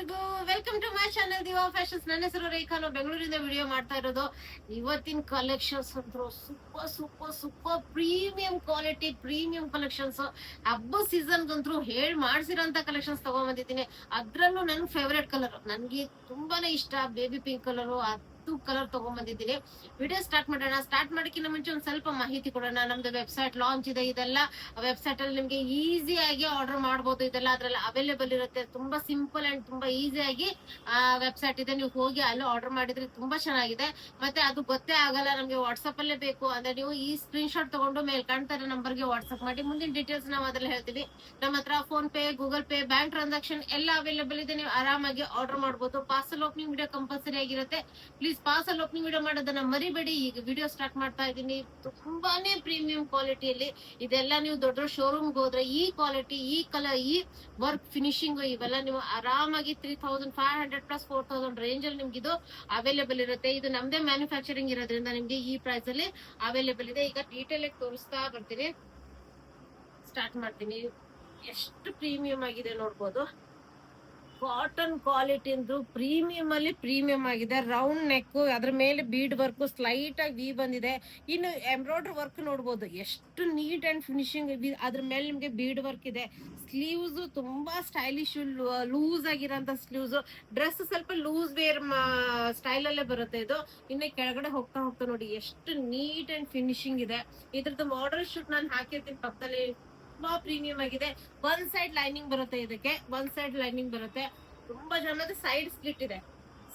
ಎಲ್ಲರಿಗೂ welcome to my channel Diva Fashions. ನನ್ನ ಹೆಸರು ರೇಖಾ. ನಾವು ಬೆಂಗಳೂರಿಂದ ವಿಡಿಯೋ ಮಾಡ್ತಾ ಇರೋದು. ಇವತ್ತಿನ ಕಲೆಕ್ಷನ್ಸ್ ಅಂತೂ super super super premium quality premium collections. ಹಬ್ಬ ಸೀಸನ್ ಅಂತೂ ಹೇಳ್ ಮಾಡ್ಸಿರೋಂತ ಕಲೆಕ್ಷನ್ಸ್ ತಗೊಂಡ್ಬಂದಿದ್ದೀನಿ. ಅದ್ರಲ್ಲೂ ನನ್ ಫೇವರೇಟ್ ಕಲರ್, ನನ್ಗೆ ತುಂಬಾನೇ ಇಷ್ಟ ಬೇಬಿ ಪಿಂಕ್ ಕಲರ್, ಕಲರ್ ತಗೊಂಡ್ಬಂದಿದ್ದೀನಿ. ವಿಡಿಯೋ ಸ್ಟಾರ್ಟ್ ಮಾಡೋಣ. ಸ್ಟಾರ್ಟ್ ಮಾಡೋಕ್ಕಿಂತ ಮುಂಚೆ ಒಂದ್ ಸ್ವಲ್ಪ ಮಾಹಿತಿ ಕೊಡೋಣ. ನಮ್ದು ವೆಬ್ಸೈಟ್ ಲಾಂಚ್ ಇದೆ. ಇದೆಲ್ಲ ವೆಬ್ಸೈಟ್ ಅಲ್ಲಿ ನಿಮ್ಗೆ ಈಸಿಯಾಗಿ ಆರ್ಡರ್ ಮಾಡಬಹುದು. ಇದೆಲ್ಲ ಅದ್ರಲ್ಲಿ ಅವೈಲೇಬಲ್ ಇರುತ್ತೆ. ತುಂಬಾ ಸಿಂಪಲ್ ಅಂಡ್ ತುಂಬಾ ಈಸಿಯಾಗಿ ವೆಬ್ಸೈಟ್ ಇದೆ. ನೀವು ಹೋಗಿ ಅಲ್ಲಿ ಆರ್ಡರ್ ಮಾಡಿದ್ರೆ ತುಂಬಾ ಚೆನ್ನಾಗಿದೆ. ಮತ್ತೆ ಅದು ಗೊತ್ತೇ ಆಗಲ್ಲ ನಮ್ಗೆ ವಾಟ್ಸ್ಆಪ್ ಅಲ್ಲೇ ಬೇಕು ಅಂದ್ರೆ ನೀವು ಈ ಸ್ಕ್ರೀನ್ ಶಾಟ್ ತಗೊಂಡು ಮೇಲ್ ಕಾಣ್ತಾ ಇರೋ ನಂಬರ್ಗೆ ವಾಟ್ಸ್ಆಪ್ ಮಾಡಿ. ಮುಂದಿನ ಡೀಟೇಲ್ಸ್ ನಾವು ಅದ್ರಲ್ಲಿ ಹೇಳ್ತೀವಿ. ನಮ್ಮ ಹತ್ರ phone pay, Google pay, bank transaction ಎಲ್ಲ ಅವೈಲೇಬಲ್ ಇದೆ. ನೀವು ಆರಾಮಾಗಿ ಆರ್ಡರ್ ಮಾಡಬಹುದು. ಪಾರ್ಸಲ್ ಓಪನಿಂಗ್ ವಿಡಿಯೋ ಕಂಪಲ್ಸರಿ ಆಗಿರುತ್ತೆ. ಪ್ಲೀಸ್ ಪಾರ್ಸಲ್ ಓಪನಿಂಗ್ ವಿಡಿಯೋ ಮಾಡೋದನ್ನ ಮರಿಬೇಡಿ. ಈಗ ವಿಡಿಯೋ ಸ್ಟಾರ್ಟ್ ಮಾಡ್ತಾ ಇದ್ದೀನಿ. ತುಂಬಾನೇ ಪ್ರೀಮಿಯಂ ಕ್ವಾಲಿಟಿಯಲ್ಲಿ ಇದೆಲ್ಲ. ನೀವು ದೊಡ್ಡ ಶೋರೂಮ್ಗೆ ಹೋದ್ರೆ ಈ ಕ್ವಾಲಿಟಿ, ಈ ಕಲರ್, ಈ ವರ್ಕ್ ಫಿನಿಶಿಂಗ್ ಇವೆಲ್ಲ ನೀವು ಆರಾಮಾಗಿ 3500 ಪ್ಲಸ್ 4000 ರೇಂಜ್ ಅಲ್ಲಿ ನಿಮ್ಗೆ ಇದು ಅವೈಲೇಬಲ್ ಇರುತ್ತೆ. ಇದು ನಮ್ದೇ ಮ್ಯಾನುಫ್ಯಾಕ್ಚರಿಂಗ್ ಇರೋದ್ರಿಂದ ನಿಮ್ಗೆ ಈ ಪ್ರೈಸ್ ಅಲ್ಲಿ ಅವೈಲೇಬಲ್ ಇದೆ. ಈಗ ಡೀಟೇಲ್ ಆಗಿ ತೋರಿಸ್ತಾ ಬರ್ತೀನಿ. ಸ್ಟಾರ್ಟ್ ಮಾಡ್ತೀನಿ. ಎಷ್ಟು ಪ್ರೀಮಿಯಂ ಆಗಿದೆ ನೋಡ್ಬೋದು. ಕಾಟನ್ ಕ್ವಾಲಿಟಿ ಅಂದ್ರೂ ಪ್ರೀಮಿಯಂ ಅಲ್ಲಿ ಪ್ರೀಮಿಯಂ ಆಗಿದೆ. ರೌಂಡ್ ನೆಕ್, ಅದ್ರ ಮೇಲೆ ಬೀಡ್ ವರ್ಕ್ ಸ್ಲೈಟ್ ಆಗಿ ವಿ ಬಂದಿದೆ. ಇನ್ನು ಎಂಬ್ರಾಯ್ಡ್ರಿ ವರ್ಕ್ ನೋಡ್ಬೋದು ಎಷ್ಟು ನೀಟ್ ಅಂಡ್ ಫಿನಿಶಿಂಗ್. ಅದ್ರ ಮೇಲೆ ನಿಮ್ಗೆ ಬೀಡ್ ವರ್ಕ್ ಇದೆ. ಸ್ಲೀವ್ಸ್ ತುಂಬಾ ಸ್ಟೈಲಿಶ್, ಲೂಸ್ ಆಗಿರೋಂತ ಸ್ಲೀವ್ಸ್. ಡ್ರೆಸ್ ಸ್ವಲ್ಪ ಲೂಸ್ ವೇರ್ ಸ್ಟೈಲ್ ಅಲ್ಲೇ ಬರುತ್ತೆ ಇದು. ಇನ್ನು ಕೆಳಗಡೆ ಹೋಗ್ತಾ ಹೋಗ್ತಾ ನೋಡಿ ಎಷ್ಟು ನೀಟ್ ಅಂಡ್ ಫಿನಿಶಿಂಗ್ ಇದೆ. ಇದ್ರದ್ದು ಮಾಡಲ್ ಶೂಟ್ ನಾನು ಹಾಕಿರ್ತೀನಿ ಪಕ್ಕದಲ್ಲಿ. ತುಂಬಾ ಪ್ರೀಮಿಯಂ ಆಗಿದೆ. ಒಂದ್ ಸೈಡ್ ಲೈನಿಂಗ್ ಬರುತ್ತೆ. ಇದಕ್ಕೆ ಒಂದ್ ಸೈಡ್ ಲೈನಿಂಗ್ ಬರುತ್ತೆ. ತುಂಬಾ ಜನದ ಸೈಡ್ ಸ್ಲಿಟ್ ಇದೆ.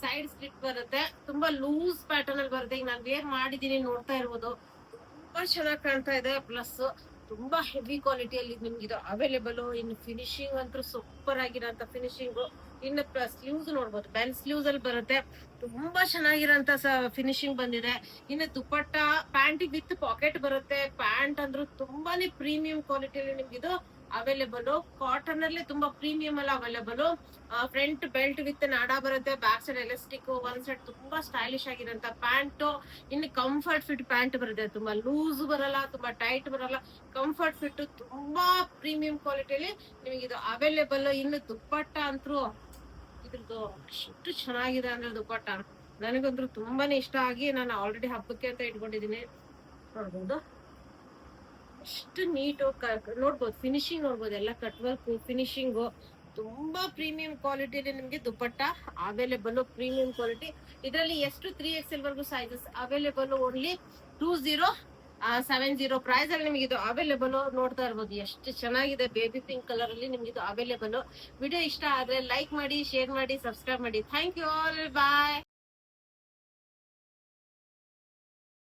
ಸೈಡ್ ಸ್ಲಿಟ್ ಬರುತ್ತೆ. ತುಂಬಾ ಲೂಸ್ ಪ್ಯಾಟರ್ನ್ ಅಲ್ಲಿ ಬರುತ್ತೆ. ಈಗ ನಾನು ವೇರ್ ಮಾಡಿದೀನಿ, ನೋಡ್ತಾ ಇರ್ಬೋದು. ತುಂಬಾ ಚೆನ್ನಾಗಿ ಕಾಣ್ತಾ ಇದೆ. ಪ್ಲಸ್ ತುಂಬಾ ಹೆವಿ ಕ್ವಾಲಿಟಿಯಲ್ಲಿ ನಿಮ್ಗೆ ಇದು ಅವೈಲೇಬಲ್. ಇನ್ನು ಫಿನಿಶಿಂಗ್ ಅಂತೂ ಸೂಪರ್ ಆಗಿರೋಂತ ಫಿನಿಶಿಂಗ್. ಇನ್ನು ಸ್ಲೀವ್ಸ್ ನೋಡ್ಬೋದು, ಬೆಲ್ ಸ್ಲೀವ್ಸ್ ಅಲ್ಲಿ ಬರುತ್ತೆ. ತುಂಬಾ ಚೆನ್ನಾಗಿರೋಂತ ಫಿನಿಶಿಂಗ್ ಬಂದಿದೆ. ಇನ್ನು ದುಪ್ಪಟ್ಟ ಪ್ಯಾಂಟ್ ವಿತ್ ಪಾಕೆಟ್ ಬರುತ್ತೆ. ಪ್ಯಾಂಟ್ ಅಂದ್ರೂ ತುಂಬಾನೇ ಪ್ರೀಮಿಯಂ ಕ್ವಾಲಿಟಿಯಲ್ಲಿ ನಿಮ್ಗೆ ಇದು ಅವೈಲೇಬಲ್. ಕಾಟನ್ ಅಲ್ಲಿ ತುಂಬಾ ಪ್ರೀಮಿಯಂ ಎಲ್ಲ available. Front belt with NADA ಬರುತ್ತೆ. ಬ್ಯಾಕ್ ಸೈಡ್ ಎಲಾಸ್ಟಿಕ್, ಒಂದ್ ಸೈಡ್ ತುಂಬಾ ಸ್ಟೈಲಿಶ್ ಆಗಿರೋಂತ ಪ್ಯಾಂಟ್. ಇನ್ನು ಕಂಫರ್ಟ್ ಫಿಟ್ ಪ್ಯಾಂಟ್ ಬರುತ್ತೆ. ತುಂಬಾ ಲೂಸ್ ಬರಲ್ಲ, ತುಂಬಾ ಟೈಟ್ ಬರಲ್ಲ. ಕಂಫರ್ಟ್ ಫಿಟ್ ತುಂಬಾ ಪ್ರೀಮಿಯಂ ಕ್ವಾಲಿಟಿಯಲ್ಲಿ ನಿಮಗೆ ಇದು ಅವೈಲೇಬಲ್. ಇನ್ನು ದುಪ್ಪಟ್ಟ ಅಂತೂ ಇದ್ರದ್ದು ಎಷ್ಟು ಚೆನ್ನಾಗಿದೆ ಅಂದ್ರೆ ದುಪ್ಪಟ್ಟ ನನಗಂದ್ರೂ ತುಂಬಾನೇ ಇಷ್ಟ ಆಗಿ ನಾನು ಆಲ್ರೆಡಿ ಹಬ್ಬಕ್ಕೆ ಅಂತ ಇಟ್ಕೊಂಡಿದೀನಿ. ನೋಡ್ಬೋದು ಎಷ್ಟು ನೀಟ್ ನೋಡ್ಬೋದು. ಫಿನಿಶಿಂಗ್ ನೋಡ್ಬೋದು. ಎಲ್ಲ ಕಟ್ ವರ್ಕ್ ಫಿನಿಶಿಂಗ್ ತುಂಬಾ ಪ್ರೀಮಿಯಂ ಕ್ವಾಲಿಟಿಯಲ್ಲಿ ನಿಮ್ಗೆ ದುಪ್ಪಟ್ಟ ಅವೈಲೇಬಲ್. Premium quality. ಇದರಲ್ಲಿ ಎಷ್ಟು 3XL ವರ್ಗು ಸೈಜಸ್ ಅವೈಲೇಬಲ್. ಓನ್ಲಿ 2070 ಪ್ರೈಸ್ ಅಲ್ಲಿ ನಿಮ್ಗೆ ಇದು ಅವೈಲೇಬಲ್. ನೋಡ್ತಾ ಇರ್ಬೋದು ಎಷ್ಟು ಚೆನ್ನಾಗಿದೆ. ಬೇಬಿ ಪಿಂಕ್ ಕಲರ್ ಅಲ್ಲಿ ನಿಮ್ಗೆ ಇದು ಅವೈಲೇಬಲ್. ವಿಡಿಯೋ ಇಷ್ಟ ಆದ್ರೆ ಲೈಕ್ ಮಾಡಿ, ಶೇರ್ ಮಾಡಿ, ಸಬ್ಸ್ಕ್ರೈಬ್ ಮಾಡಿ. Thank you all. ಬಾಯ್.